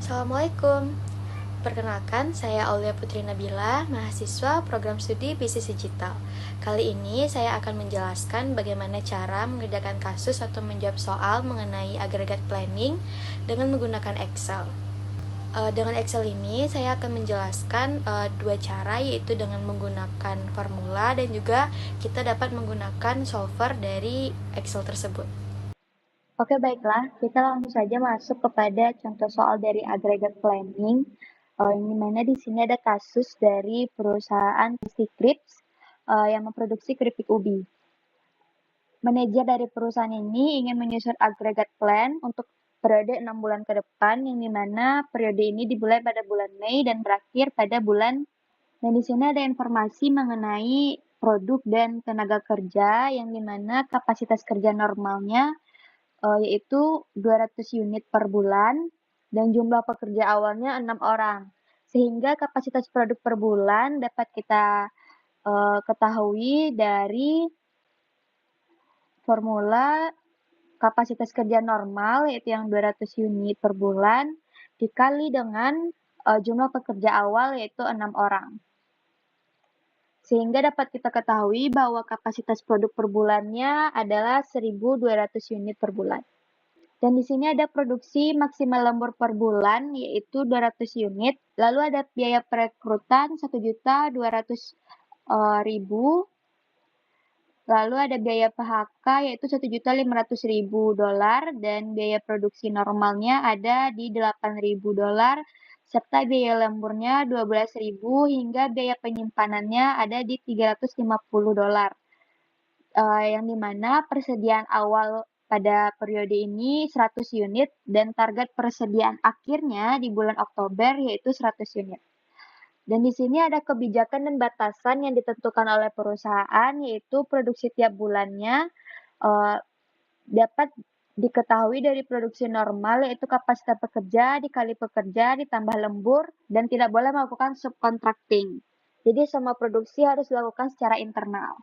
Assalamualaikum. Perkenalkan, saya Aulia Putri Nabila, mahasiswa program studi bisnis digital. Kali ini saya akan menjelaskan bagaimana cara mengerjakan kasus atau menjawab soal mengenai agregat planning dengan menggunakan Excel. Dengan Excel ini saya akan menjelaskan dua cara, yaitu dengan menggunakan formula dan juga kita dapat menggunakan solver dari Excel tersebut. Oke, baiklah. Kita langsung saja masuk kepada contoh soal dari agregat planning. Yang mana di sini ada kasus dari perusahaan Crips yang memproduksi keripik ubi. Manajer dari perusahaan ini ingin menyusun agregat plan untuk periode 6 bulan ke depan, yang dimana periode ini dimulai pada bulan Mei dan berakhir pada bulan. Dan di sini ada informasi mengenai produk dan tenaga kerja, yang dimana kapasitas kerja normalnya yaitu 200 unit per bulan dan jumlah pekerja awalnya 6 orang. Sehingga kapasitas produk per bulan dapat kita ketahui dari formula kapasitas kerja normal, yaitu yang 200 unit per bulan, dikali dengan jumlah pekerja awal, yaitu 6 orang. Sehingga dapat kita ketahui bahwa kapasitas produk per bulannya adalah 1.200 unit per bulan. Dan di sini ada produksi maksimal lembur per bulan, yaitu 200 unit. Lalu ada biaya perekrutan 1.200.000. Lalu ada biaya PHK yaitu 1.500.000 dolar, dan biaya produksi normalnya ada di 8.000 dolar, serta biaya lemburnya 12.000, hingga biaya penyimpanannya ada di 350 dolar. Yang dimana persediaan awal pada periode ini 100 unit dan target persediaan akhirnya di bulan Oktober yaitu 100 unit. Dan di sini ada kebijakan dan batasan yang ditentukan oleh perusahaan, yaitu produksi tiap bulannya dapat diketahui dari produksi normal, yaitu kapasitas pekerja dikali pekerja ditambah lembur, dan tidak boleh melakukan subcontracting. Jadi semua produksi harus dilakukan secara internal.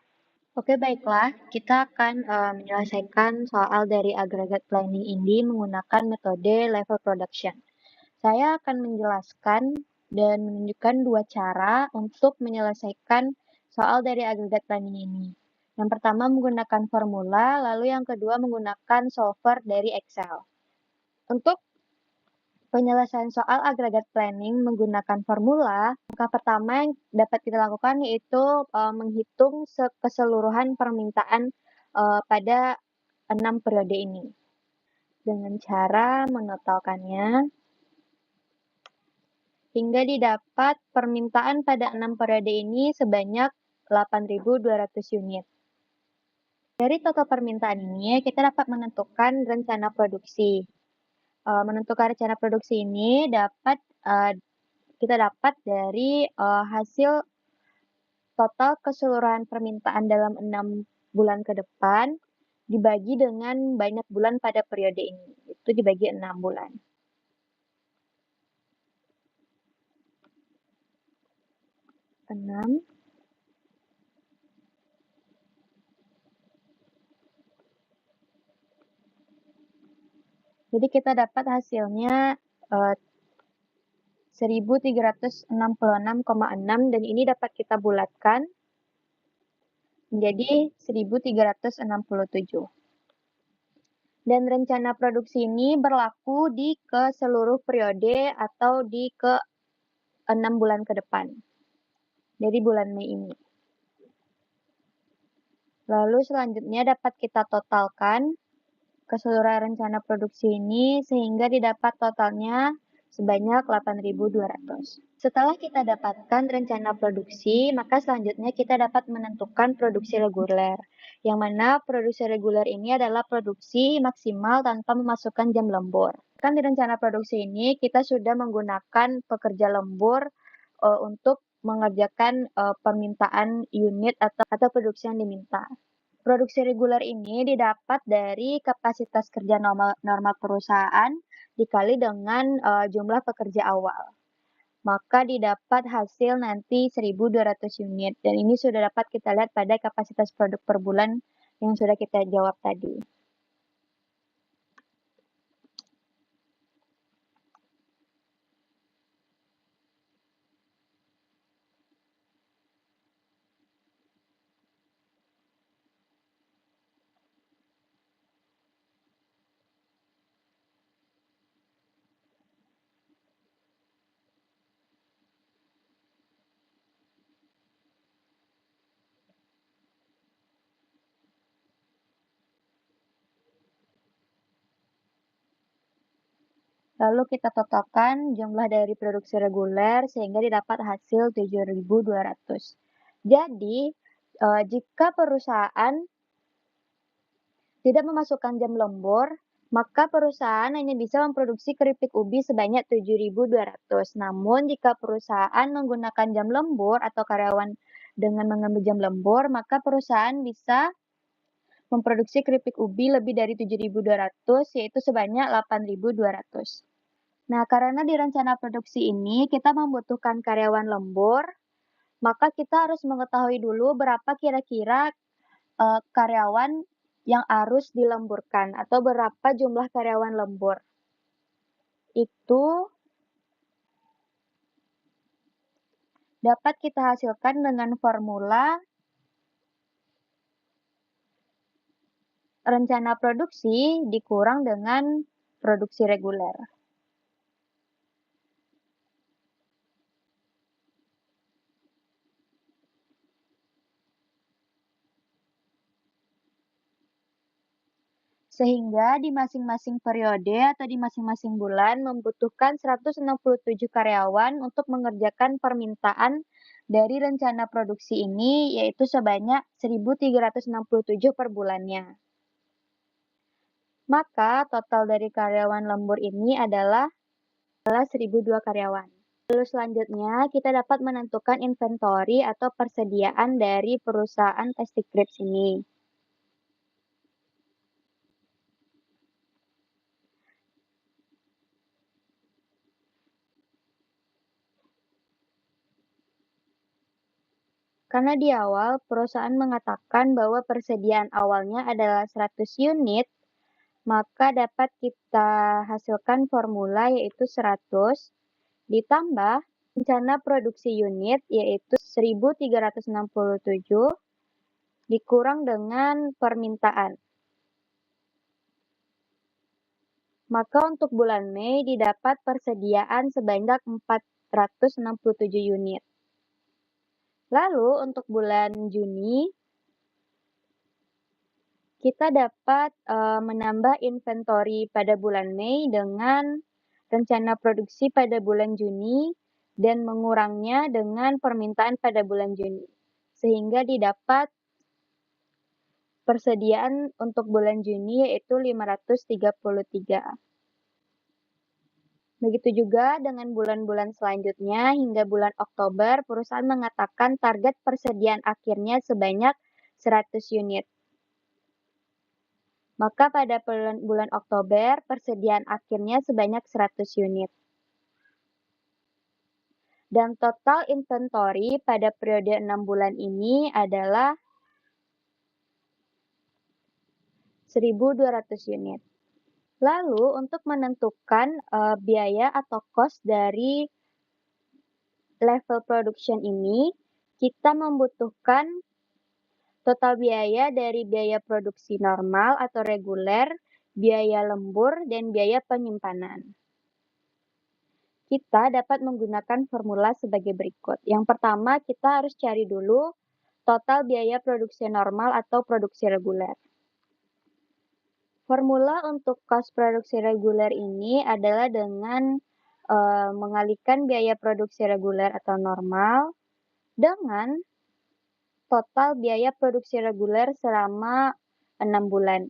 Oke, baiklah. Kita akan menyelesaikan soal dari agregat planning ini menggunakan metode level production. Saya akan menjelaskan dan menunjukkan dua cara untuk menyelesaikan soal dari agregat planning ini. Yang pertama menggunakan formula, lalu yang kedua menggunakan solver dari Excel. Untuk penyelesaian soal agregat planning menggunakan formula, langkah pertama yang dapat kita lakukan yaitu menghitung keseluruhan permintaan pada 6 periode ini. Dengan cara menotalkannya, hingga didapat permintaan pada 6 periode ini sebanyak 8.200 unit. Dari total permintaan ini, kita dapat menentukan rencana produksi. Menentukan rencana produksi ini kita dapat dari hasil total keseluruhan permintaan dalam 6 bulan ke depan dibagi dengan banyak bulan pada periode ini. Itu dibagi 6 bulan. Jadi kita dapat hasilnya 1.366,6, dan ini dapat kita bulatkan menjadi 1.367. Dan rencana produksi ini berlaku di ke seluruh periode atau di ke 6 bulan ke depan. Dari bulan Mei ini. Lalu selanjutnya dapat kita totalkan keseluruhan rencana produksi ini sehingga didapat totalnya sebanyak 8.200. Setelah kita dapatkan rencana produksi, maka selanjutnya kita dapat menentukan produksi reguler. Yang mana produksi reguler ini adalah produksi maksimal tanpa memasukkan jam lembur. Kan di rencana produksi ini kita sudah menggunakan pekerja lembur untuk mengerjakan permintaan unit atau produksi yang diminta. Produksi reguler ini didapat dari kapasitas kerja normal perusahaan dikali dengan jumlah pekerja awal. Maka didapat hasil nanti 1.200 unit. Dan ini sudah dapat kita lihat pada kapasitas produk per bulan yang sudah kita jawab tadi. Lalu kita totalkan jumlah dari produksi reguler sehingga didapat hasil 7.200. Jadi, jika perusahaan tidak memasukkan jam lembur, maka perusahaan hanya bisa memproduksi keripik ubi sebanyak 7.200. Namun, jika perusahaan menggunakan jam lembur atau karyawan dengan mengambil jam lembur, maka perusahaan bisa memproduksi keripik ubi lebih dari 7.200, yaitu sebanyak 8.200. Nah, karena di rencana produksi ini kita membutuhkan karyawan lembur, maka kita harus mengetahui dulu berapa kira-kira karyawan yang harus dilemburkan atau berapa jumlah karyawan lembur. Itu dapat kita hasilkan dengan formula rencana produksi dikurang dengan produksi reguler. Sehingga di masing-masing periode atau di masing-masing bulan membutuhkan 167 karyawan untuk mengerjakan permintaan dari rencana produksi ini, yaitu sebanyak 1.367 per bulannya. Maka total dari karyawan lembur ini adalah 1.002 karyawan. Lalu selanjutnya kita dapat menentukan inventory atau persediaan dari perusahaan Tasty Crepes ini. Karena di awal perusahaan mengatakan bahwa persediaan awalnya adalah 100 unit, maka dapat kita hasilkan formula yaitu 100 ditambah rencana produksi unit yaitu 1.367 dikurang dengan permintaan. Maka untuk bulan Mei didapat persediaan sebanyak 467 unit. Lalu untuk bulan Juni kita dapat menambah inventory pada bulan Mei dengan rencana produksi pada bulan Juni dan mengurangnya dengan permintaan pada bulan Juni. Sehingga didapat persediaan untuk bulan Juni yaitu 533. Begitu juga dengan bulan-bulan selanjutnya hingga bulan Oktober, perusahaan mengatakan target persediaan akhirnya sebanyak 100 unit. Maka pada bulan Oktober, persediaan akhirnya sebanyak 100 unit. Dan total inventory pada periode 6 bulan ini adalah 1.200 unit. Lalu untuk menentukan biaya atau cost dari level production ini, kita membutuhkan total biaya dari biaya produksi normal atau reguler, biaya lembur, dan biaya penyimpanan. Kita dapat menggunakan formula sebagai berikut. Yang pertama, kita harus cari dulu total biaya produksi normal atau produksi reguler. Formula untuk cost produksi reguler ini adalah dengan mengalihkan biaya produksi reguler atau normal dengan total biaya produksi reguler selama 6 bulan.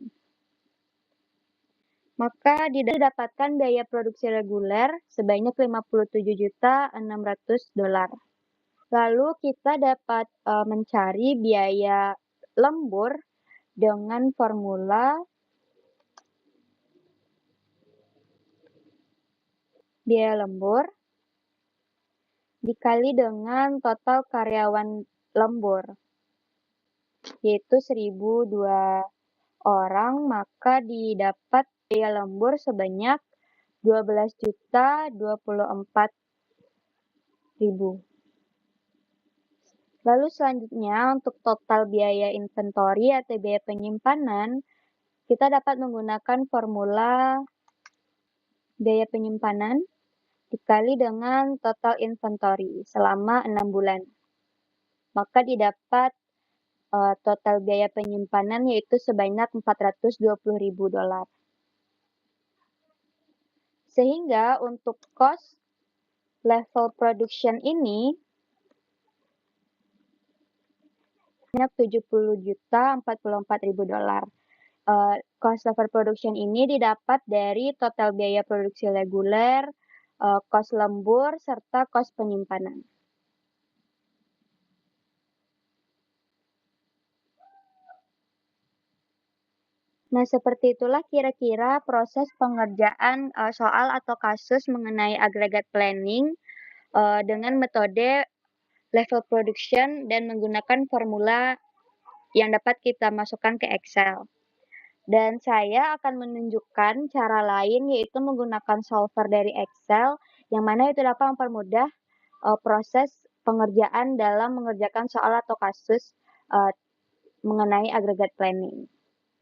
Maka didapatkan biaya produksi reguler sebanyak $57.600. Lalu kita dapat mencari biaya lembur dengan formula biaya lembur dikali dengan total karyawan lembur, yaitu 1.002 orang, maka didapat biaya lembur sebanyak 12.024.000. Lalu selanjutnya untuk total biaya inventory atau biaya penyimpanan, kita dapat menggunakan formula biaya penyimpanan dikali dengan total inventory selama 6 bulan. Maka didapat total biaya penyimpanan yaitu sebanyak $420.000. Sehingga untuk cost level production ini banyak $70.044.000. Cost level production ini didapat dari total biaya produksi reguler, cost lembur, serta cost penyimpanan. Nah, seperti itulah kira-kira proses pengerjaan soal atau kasus mengenai aggregate planning dengan metode level production dan menggunakan formula yang dapat kita masukkan ke Excel. Dan saya akan menunjukkan cara lain, yaitu menggunakan solver dari Excel, yang mana itu dapat mempermudah proses pengerjaan dalam mengerjakan soal atau kasus mengenai aggregate planning.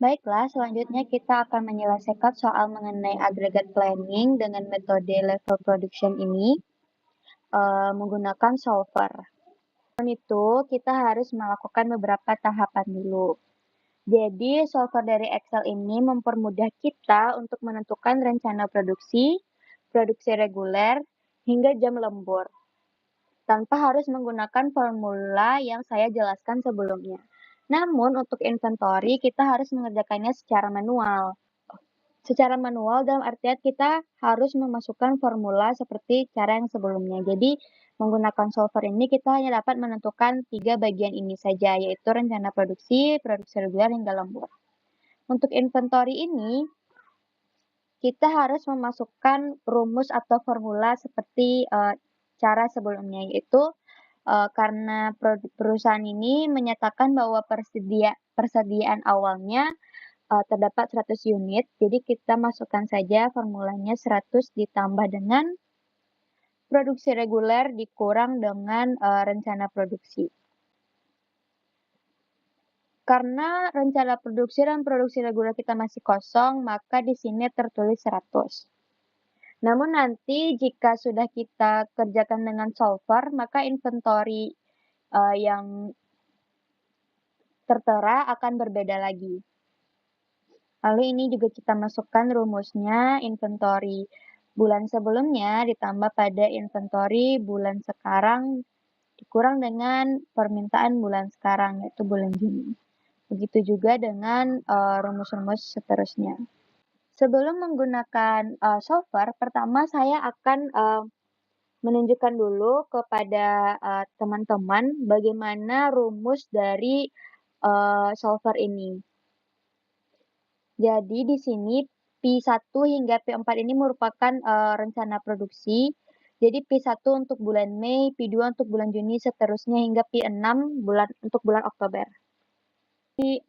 Baiklah, selanjutnya kita akan menyelesaikan soal mengenai aggregate planning dengan metode level production ini menggunakan solver. Sebelum itu, kita harus melakukan beberapa tahapan dulu. Jadi, solver dari Excel ini mempermudah kita untuk menentukan rencana produksi reguler, hingga jam lembur, tanpa harus menggunakan formula yang saya jelaskan sebelumnya. Namun, untuk inventory, kita harus mengerjakannya secara manual. Secara manual dalam artian kita harus memasukkan formula seperti cara yang sebelumnya. Jadi, menggunakan solver ini kita hanya dapat menentukan 3 bagian ini saja, yaitu rencana produksi reguler, hingga lembur. Untuk inventory ini, kita harus memasukkan rumus atau formula seperti cara sebelumnya, yaitu karena perusahaan ini menyatakan bahwa persediaan awalnya terdapat 100 unit, jadi kita masukkan saja formulanya 100 ditambah dengan produksi reguler dikurang dengan rencana produksi. Karena rencana produksi dan produksi reguler kita masih kosong, maka di sini tertulis 100. Namun nanti jika sudah kita kerjakan dengan solver, maka inventory yang tertera akan berbeda lagi. Lalu ini juga kita masukkan rumusnya, inventory bulan sebelumnya ditambah pada inventory bulan sekarang dikurang dengan permintaan bulan sekarang, yaitu bulan Juni. Begitu juga dengan rumus-rumus seterusnya. Sebelum menggunakan solver, pertama saya akan menunjukkan dulu kepada teman-teman bagaimana rumus dari solver ini. Jadi di sini P1 hingga P4 ini merupakan rencana produksi. Jadi P1 untuk bulan Mei, P2 untuk bulan Juni, seterusnya hingga P6 untuk bulan Oktober.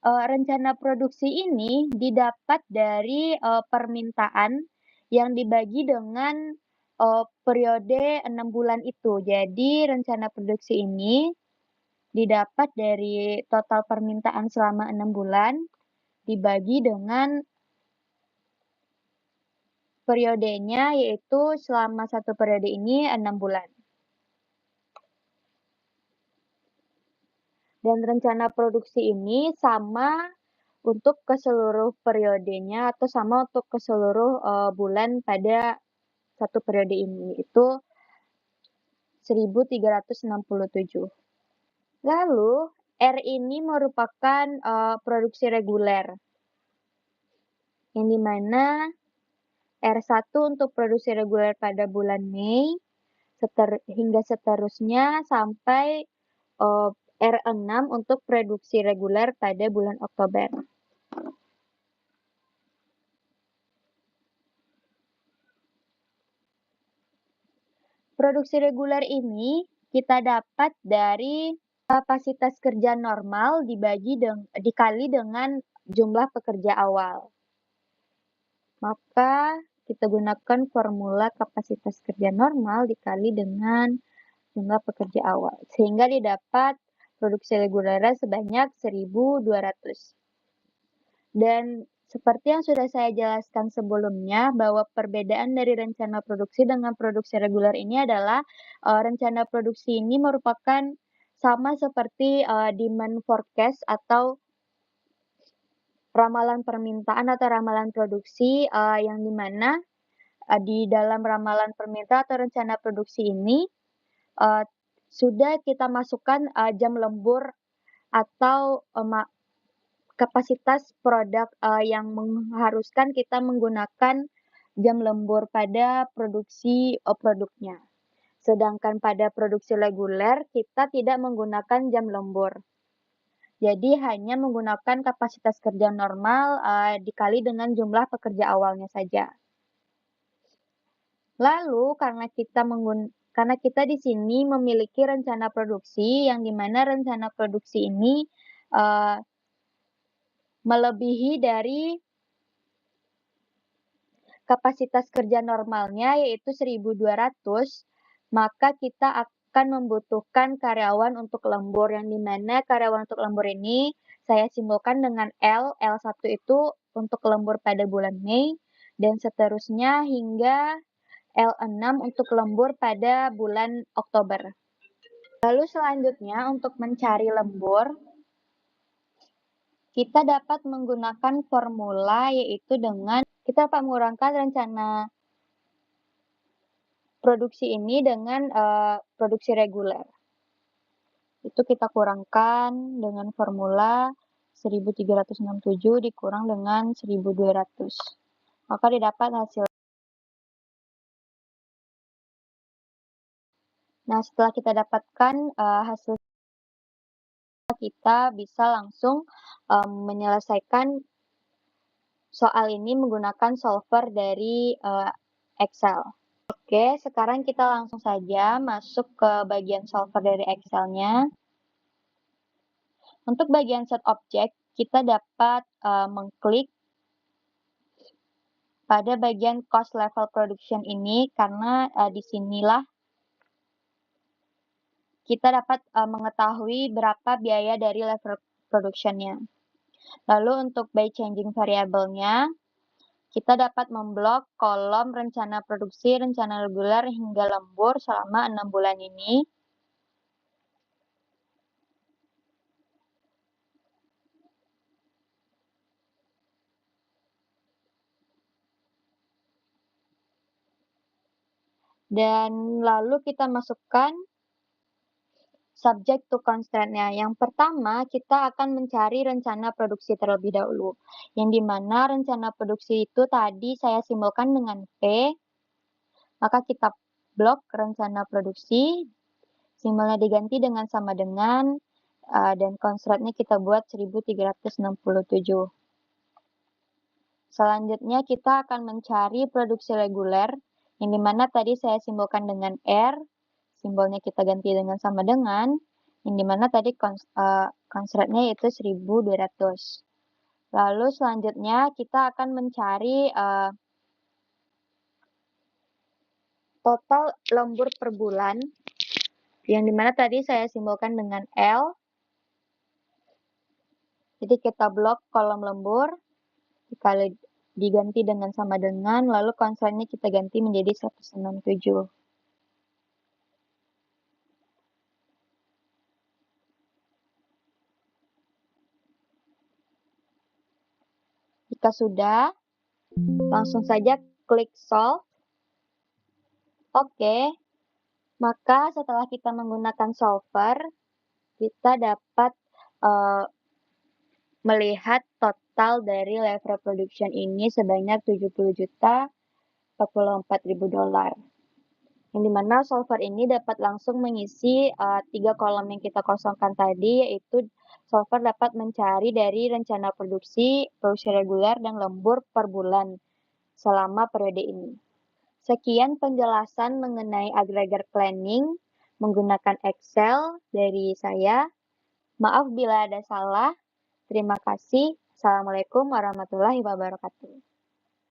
Rencana produksi ini didapat dari permintaan yang dibagi dengan periode 6 bulan itu. Jadi rencana produksi ini didapat dari total permintaan selama 6 bulan dibagi dengan periodenya, yaitu selama satu periode ini 6 bulan. Dan rencana produksi ini sama untuk ke seluruh periodenya atau sama untuk ke seluruh bulan pada satu periode ini, itu 1367. Lalu, R ini merupakan produksi reguler, yang dimana R1 untuk produksi reguler pada bulan Mei, hingga seterusnya sampai R6 untuk produksi reguler pada bulan Oktober. Produksi reguler ini kita dapat dari kapasitas kerja normal dikali dengan jumlah pekerja awal. Maka kita gunakan formula kapasitas kerja normal dikali dengan jumlah pekerja awal, sehingga didapat produksi reguler sebanyak 1.200. Dan seperti yang sudah saya jelaskan sebelumnya, bahwa perbedaan dari rencana produksi dengan produksi reguler ini adalah rencana produksi ini merupakan sama seperti demand forecast atau ramalan permintaan atau ramalan produksi yang dimana di dalam ramalan permintaan atau rencana produksi ini sudah kita masukkan jam lembur atau kapasitas produk yang mengharuskan kita menggunakan jam lembur pada produksi produknya. Sedangkan pada produksi reguler kita tidak menggunakan jam lembur. Jadi hanya menggunakan kapasitas kerja normal dikali dengan jumlah pekerja awalnya saja. Lalu karena kita di sini memiliki rencana produksi yang dimana rencana produksi ini melebihi dari kapasitas kerja normalnya yaitu 1.200, maka kita akan membutuhkan karyawan untuk lembur yang dimana karyawan untuk lembur ini saya simbolkan dengan L. L1 itu untuk lembur pada bulan Mei dan seterusnya hingga L6 untuk lembur pada bulan Oktober. Lalu selanjutnya untuk mencari lembur, kita dapat menggunakan formula yaitu dengan kita dapat mengurangkan rencana produksi ini dengan produksi reguler. Itu kita kurangkan dengan formula 1367 dikurang dengan 1200. Maka didapat hasil. Nah, setelah kita dapatkan hasil, kita bisa langsung menyelesaikan soal ini menggunakan solver dari Excel. Oke, sekarang kita langsung saja masuk ke bagian solver dari Excel-nya. Untuk bagian set object, kita dapat mengklik pada bagian cost level production ini karena disinilah kita dapat mengetahui berapa biaya dari level production-nya. Lalu untuk by changing variable-nya, kita dapat memblok kolom rencana produksi, rencana reguler hingga lembur selama 6 bulan ini. Dan lalu kita masukkan subject to constraint-nya. Yang pertama, kita akan mencari rencana produksi terlebih dahulu. Yang dimana rencana produksi itu tadi saya simbolkan dengan P. Maka kita blok rencana produksi. Simbolnya diganti dengan sama dengan. Dan constraint-nya kita buat 1367. Selanjutnya kita akan mencari produksi reguler. Yang dimana tadi saya simbolkan dengan R. Simbolnya kita ganti dengan sama dengan, yang dimana tadi constraint-nya yaitu 1200. Lalu selanjutnya kita akan mencari total lembur per bulan, yang dimana tadi saya simbolkan dengan L. Jadi kita blok kolom lembur, dikali diganti dengan sama dengan, lalu constraint-nya kita ganti menjadi 167. Jika sudah, langsung saja klik solve. Oke, maka setelah kita menggunakan solver, kita dapat melihat total dari level production ini sebanyak 70.044.000 dolar. Yang dimana solver ini dapat langsung mengisi 3 kolom yang kita kosongkan tadi, yaitu solver dapat mencari dari rencana produksi, produksi reguler, dan lembur per bulan selama periode ini. Sekian penjelasan mengenai aggregate planning menggunakan Excel dari saya. Maaf bila ada salah. Terima kasih. Assalamualaikum warahmatullahi wabarakatuh.